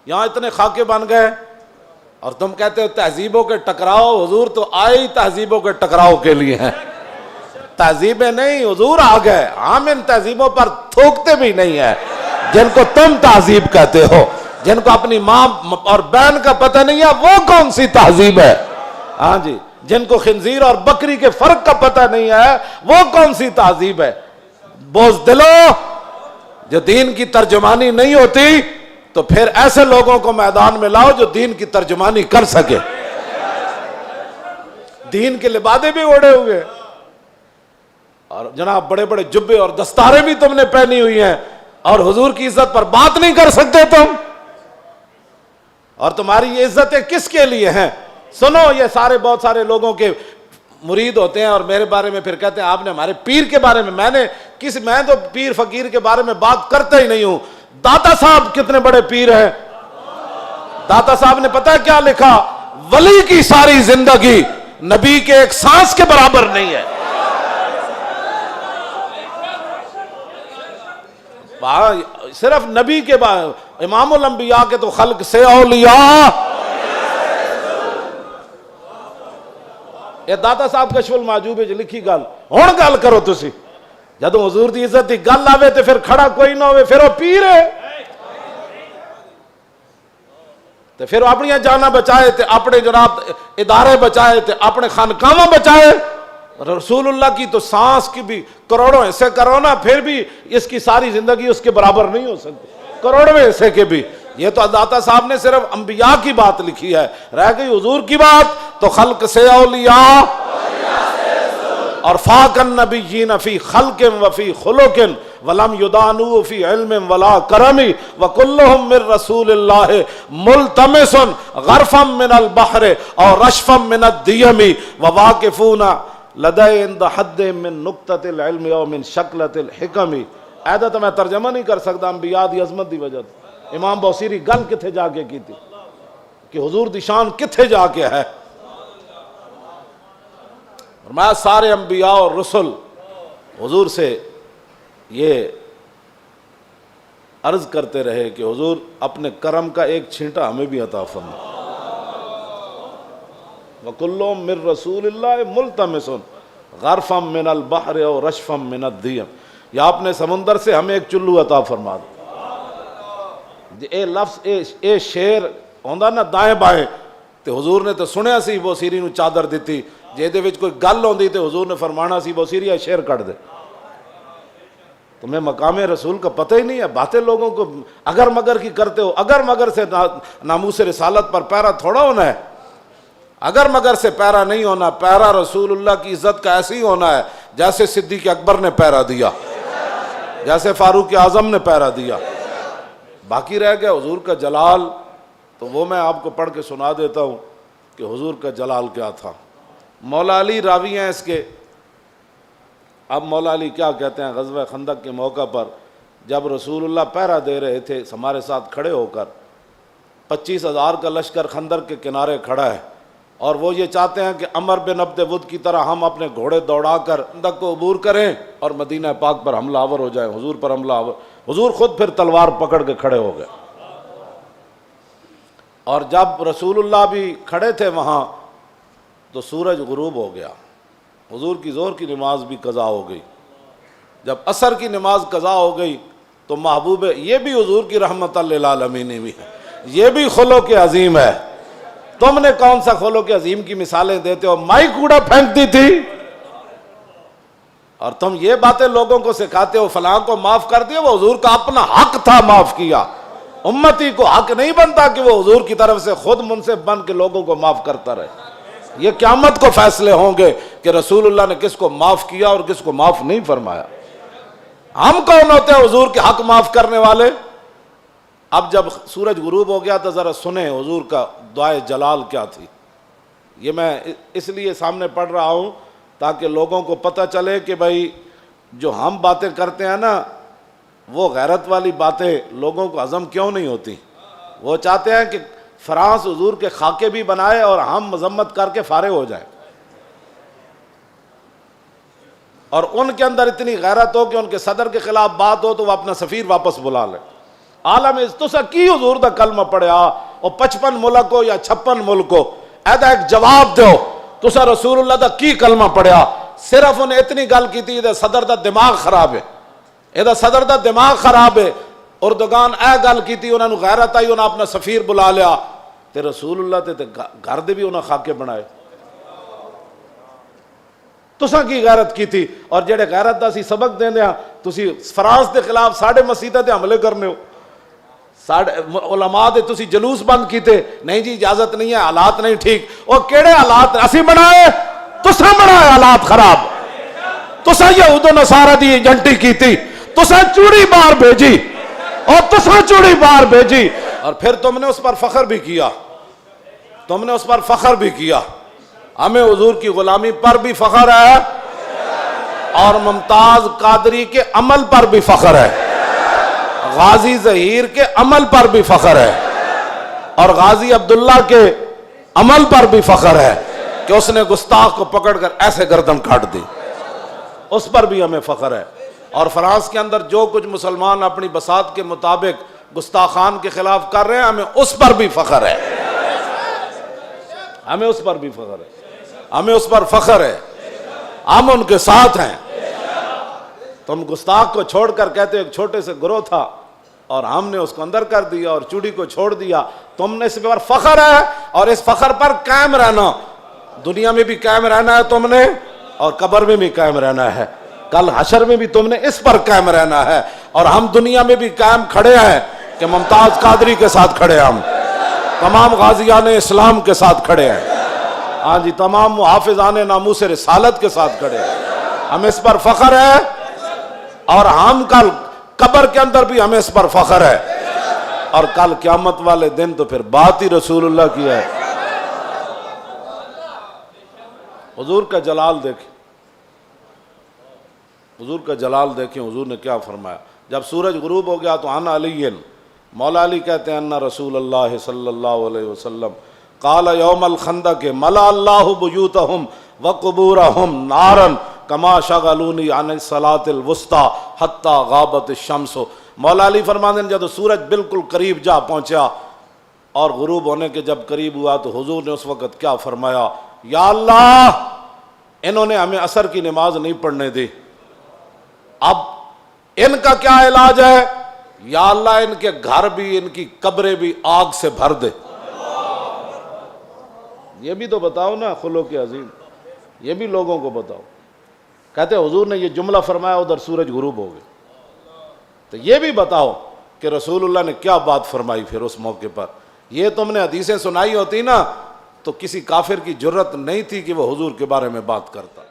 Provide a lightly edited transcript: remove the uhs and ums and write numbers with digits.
یہاں اتنے خاکے بن گئے اور تم کہتے ہو تہذیبوں کے ٹکراؤ. حضور تو آئے ہی تہذیبوں کے ٹکراؤ کے لیے ہیں. تہذیبیں نہیں، حضور آ گئے. ہم ان تہذیبوں پر تھوکتے بھی نہیں ہیں جن کو تم تہذیب کہتے ہو. جن کو اپنی ماں اور بہن کا پتہ نہیں ہے وہ کون سی تہذیب ہے؟ ہاں جی. جن کو خنزیر اور بکری کے فرق کا پتہ نہیں ہے وہ کون سی تہذیب ہے؟ بزدلو، جو دین کی ترجمانی نہیں ہوتی تو پھر ایسے لوگوں کو میدان میں لاؤ جو دین کی ترجمانی کر سکے. دین کے لبادے بھی اوڑے ہوئے اور جناب بڑے بڑے جبے اور دستاریں بھی تم نے پہنی ہوئی ہیں اور حضور کی عزت پر بات نہیں کر سکتے تم. اور تمہاری یہ عزتیں کس کے لیے ہیں؟ سنو، یہ سارے بہت سارے لوگوں کے مرید ہوتے ہیں اور میرے بارے میں پھر کہتے ہیں آپ نے ہمارے پیر کے بارے میں. میں تو پیر فقیر کے بارے میں بات کرتا ہی نہیں ہوں. داتا صاحب کتنے بڑے پیر ہیں. داتا صاحب نے پتہ کیا لکھا؟ ولی کی ساری زندگی نبی کے ایک سانس کے برابر نہیں ہے. صرف نبی کے امام الانبیاء کے تو خلق سے اولیاء. یہ داتا صاحب کشف المحجوب لکھی گل. ہن گل کرو تسی. جدوں حضور دی عزت دی گل آوے تے پھر کھڑا کوئی نہ ہوئے پھر وہ پیر ہے. تے پھر اپنی جاناں بچائے تے اپنے جناب ادارے بچائے تے اپنے خانقاہاں بچائے. رسول اللہ کی تو سانس کی بھی کروڑوں حصے کرو نا پھر بھی اس کی ساری زندگی اس کے برابر نہیں ہو سکتی. کروڑویں حصے کے بھی. یہ تو داتا صاحب نے صرف انبیاء کی بات لکھی ہے. رہ گئی حضور کی بات تو خلق سے اولیاء اور فاق النبیین فی خلق وفی خلق ولم یدانو فی علم ولا کرم وکلہم من رسول اللہ ملتمس غرفا من البحر اور رشفا من الدیم وواقفون لدے عند حد من نقطۃ العلم او من شکلۃ الحکم. ایدہ تو میں ترجمہ نہیں کر سکتا انبیاء دی عظمت دی وجہ. امام بوصیری گل کتھے جا کے کی تھی کہ حضور دی شان کتھے جا کے ہے. فرمایا سارے انبیاء اور رسل حضور سے یہ عرض کرتے رہے کہ حضور اپنے کرم کا ایک چھینٹا ہمیں بھی عطا فرما. وَكُلُّهُم مِّن رَّسُولِ اللَّهِ مُلْتَمِسٌ غَرْفًا مِّنَ الْبَحْرِ أَوْ رَشْفًا مِّنَ الدِّيَمِ. یا اپنے سمندر سے ہمیں ایک چلو عطا فرما دو. اے لفظ اے شیر ہوندا نا دائیں بائیں تے حضور نے تو سنیا سی بوسیری نو چادر دیتی. جے دے وچ کوئی گل ہوندی تے حضور نے فرمانا سی بوسیری اے شیر کٹ دے. تمہیں مقام رسول کا پتہ ہی نہیں ہے. باتیں لوگوں کو اگر مگر کی کرتے ہو. اگر مگر سے ناموس رسالت پر پیرا تھوڑا ہونا ہے. اگر مگر سے پیرا نہیں ہونا. پیرا رسول اللہ کی عزت کا ایسے ہی ہونا ہے جیسے صدیق اکبر نے پیرا دیا, جیسے فاروق اعظم نے پیرا دیا. باقی رہ گیا حضور کا جلال, تو وہ میں آپ کو پڑھ کے سنا دیتا ہوں کہ حضور کا جلال کیا تھا. مولا علی راوی ہیں اس کے. اب مولا علی کیا کہتے ہیں, غزوہ خندق کے موقع پر جب رسول اللہ پہرا دے رہے تھے ہمارے ساتھ کھڑے ہو کر, 25,000 کا لشکر خندق کے کنارے کھڑا ہے اور وہ یہ چاہتے ہیں کہ عمر بن عبد ود کی طرح ہم اپنے گھوڑے دوڑا کر خندق کو عبور کریں اور مدینہ پاک پر حملہ آور ہو جائیں, حضور پر حملہ آور. حضور خود پھر تلوار پکڑ کے کھڑے ہو گئے. اور جب رسول اللہ بھی کھڑے تھے وہاں تو سورج غروب ہو گیا. حضور کی ظہر کی نماز بھی قضا ہو گئی. جب عصر کی نماز قضا ہو گئی تو محبوب, یہ بھی حضور کی رحمت للعالمین بھی ہے, یہ بھی خلق عظیم ہے. تم نے کون سا خلق عظیم کی مثالیں دیتے ہو؟ مائی کوڑا پھینکتی تھی اور تم یہ باتیں لوگوں کو سکھاتے ہو فلاں کو معاف کر دیا. وہ حضور کا اپنا حق تھا معاف کیا. امتی کو حق نہیں بنتا کہ وہ حضور کی طرف سے خود منصف بن کے لوگوں کو معاف کرتا رہے. یہ قیامت کو فیصلے ہوں گے کہ رسول اللہ نے کس کو معاف کیا اور کس کو معاف نہیں فرمایا. ہم کون ہوتے ہیں حضور کے حق معاف کرنے والے؟ اب جب سورج غروب ہو گیا تو ذرا سنیں حضور کا دعائے جلال کیا تھی. یہ میں اس لیے سامنے پڑھ رہا ہوں تاکہ لوگوں کو پتہ چلے کہ بھائی جو ہم باتیں کرتے ہیں نا وہ غیرت والی باتیں لوگوں کو ہضم کیوں نہیں ہوتی. وہ چاہتے ہیں کہ فرانس حضور کے خاکے بھی بنائے اور ہم مذمت کر کے فارغ ہو جائیں, اور ان کے اندر اتنی غیرت ہو کہ ان کے صدر کے خلاف بات ہو تو وہ اپنا سفیر واپس بلا لے. عالم تسا کی حضور دا کلمہ پڑھیا او 55 ملک ہو یا 56 ملک ہو، ایدا ایک جواب دیو تسا رسول اللہ دا کی کلمہ پڑھیا؟ صرف انہیں اتنی گل کی تھی صدر دا دماغ خراب ہے، یہ صدر دا دماغ خراب ہے۔ اردگان اے گل کی تھی، انہوں نے غیرت آئی، انہوں نے اپنا سفیر بلا لیا تے رسول اللہ تے گھر دے بھی انہوں نے خاکے بنائے۔ تساں کی غیرت کی تھی؟ اور جڑے غیرت دا سی سبق دیں دیا تسی فرانس دے خلاف ساڑھے مسیطہ دے حملے کرنے ہو، علماء دے تسی جلوس بند کیتے، نہیں جی اجازت نہیں ہے، حالات نہیں ٹھیک۔ اور کیڑے حالات اسی بنائے؟ تساں بنائے حالات خراب، تساں یہود و نصارہ دی ایجنٹی کی تھی، تساں چوڑی بار بھیجی اور تساں چوڑی بار بھیجی، اور پھر تم نے اس پر فخر بھی کیا، تم نے اس پر فخر بھی کیا۔ ہمیں حضور کی غلامی پر بھی فخر ہے اور ممتاز قادری کے عمل پر بھی فخر ہے، غازی ظہیر کے عمل پر بھی فخر ہے، اور غازی عبداللہ کے عمل پر بھی فخر ہے کہ اس نے گستاخ کو پکڑ کر ایسے گردن کاٹ دی، اس پر بھی ہمیں فخر ہے۔ اور فرانس کے اندر جو کچھ مسلمان اپنی بساط کے مطابق گستاخان کے خلاف کر رہے ہیں، ہمیں اس پر بھی فخر ہے، ہمیں اس پر بھی فخر ہے، ہمیں اس پر فخر ہے، ہم ان کے ساتھ ہیں۔ تم گستاخ کو چھوڑ کر کہتے ایک چھوٹے سے گروہ تھا اور ہم نے اس کو اندر کر دیا اور چوڑی کو چھوڑ دیا، تم نے اس پر فخر ہے اور اس فخر پر قائم رہنا، دنیا میں بھی قائم رہنا ہے تم نے اور قبر میں بھی قائم رہنا ہے، کل حشر میں بھی تم نے اس پر قائم رہنا ہے۔ اور ہم دنیا میں بھی قائم کھڑے ہیں کہ ممتاز قادری کے ساتھ کھڑے ہیں، ہم تمام غازیان اسلام کے ساتھ کھڑے ہیں، ہاں جی تمام محافظان ناموس رسالت کے ساتھ کھڑے ہیں، ہمیں اس پر فخر ہے، اور ہم کل قبر کے اندر بھی ہمیں اس پر فخر ہے، اور کل قیامت والے دن تو پھر بات ہی رسول اللہ کی ہے۔ حضور کا جلال دیکھیں، حضور کا جلال دیکھیں، حضور نے کیا فرمایا جب سورج غروب ہو گیا تو عن علی، مولا علی کہتے ہیں ان رسول اللہ صلی اللہ علیہ وسلم قال یوم الخندق ملا اللہ بیوتہم وقبورہم نارا کما شغلونی عن الصلاۃ الوسطی حتی غابت الشمس۔ مولا علی فرماتے ہیں جب سورج بالکل قریب جا پہنچا اور غروب ہونے کے جب قریب ہوا تو حضور نے اس وقت کیا فرمایا؟ یا اللہ انہوں نے ہمیں عصر کی نماز نہیں پڑھنے دی، اب ان کا کیا علاج ہے؟ یا اللہ ان کے گھر بھی ان کی قبریں بھی آگ سے بھر دے۔ یہ بھی تو بتاؤ نا خلق عظیم، یہ بھی لوگوں کو بتاؤ۔ کہتے حضور نے یہ جملہ فرمایا ادھر سورج غروب ہو گئے، تو یہ بھی بتاؤ کہ رسول اللہ نے کیا بات فرمائی پھر اس موقع پر۔ یہ تم نے حدیثیں سنائی ہوتی نا تو کسی کافر کی جرت نہیں تھی کہ وہ حضور کے بارے میں بات کرتا۔